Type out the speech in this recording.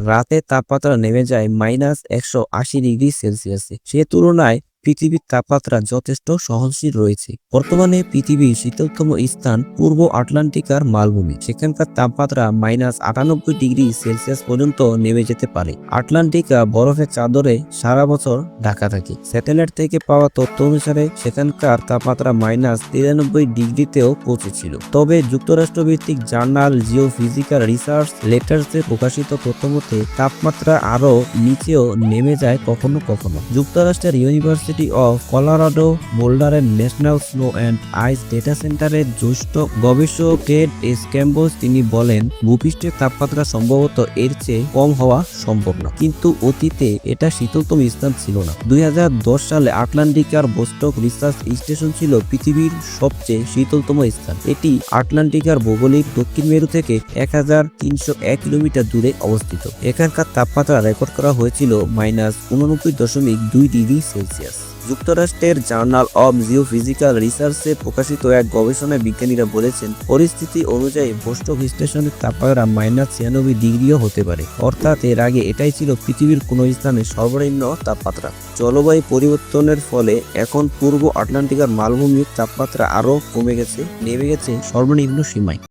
রাতে তাপমাত্রা নেমে যায় -180°C। সে তুলনায় পৃথিবীর তাপমাত্রা যথেষ্ট সহনশীল রয়েছে। বর্তমানে পৃথিবীর শীতলতম স্থান পূর্ব আটলান্টিকার মালভূমি। সেখানকার তাপমাত্রা -98°C পর্যন্ত নেমে যেতে পারে। আটলান্টিকা বরফের চাদরে সারা বছর ঢাকা থাকে। স্যাটেলাইট থেকে পাওয়া তথ্য অনুসারে সেখানকার তাপমাত্রা -93°তেও পৌঁছেছিল। তবে যুক্তরাষ্ট্র ভিত্তিক জার্নাল জিওফিজিক্যাল রিসার্চ লেটার্সে প্রকাশিত তথ্য মতে তাপমাত্রা আরও নিচেও নেমে যায় কখনো কখনো। যুক্তরাষ্ট্রের ইউনিভার্সিটি অফ কলোরাডো বোল্ডারের national snow and ice data সেন্টারের জ্যেষ্ঠ গবেষক টেড স্ক্যাম্বোস তিনি বলেন, ভূপৃষ্ঠের তাপমাত্রা সম্ভবত এর চেয়ে কম হওয়া সম্ভব না, কিন্তু অতীতে এটা শীতলতম স্থান ছিল না। 2010 সালে আটলান্টিকার বোস্টক রিসার্চ স্টেশন ছিল পৃথিবীর সবচেয়ে শীতলতম স্থান। এটি আটলান্টিকার ভৌগোলিক দক্ষিণ মেরু থেকে 1301 কিলোমিটার দূরে অবস্থিত। এখানকার তাপমাত্রা রেকর্ড করা হয়েছিল -89.2°C। যুক্তরাষ্ট্রের জার্নাল অব জিওফিজিক্যাল রিসার্চে প্রকাশিত এক গবেষণায় বিজ্ঞানীরা বলেছেন, পরিস্থিতি অনুযায়ী বোস্টক স্টেশনের তাপমাত্রা -96°ও হতে পারে। অর্থাৎ এর আগে এটাই ছিল পৃথিবীর কোনো স্থানের সর্বনিম্ন তাপমাত্রা। জলবায়ু পরিবর্তনের ফলে এখন পূর্ব আটলান্টিকার মালভূমির তাপমাত্রা আরও কমে গেছে, নেমে গেছে সর্বনিম্ন সীমায়।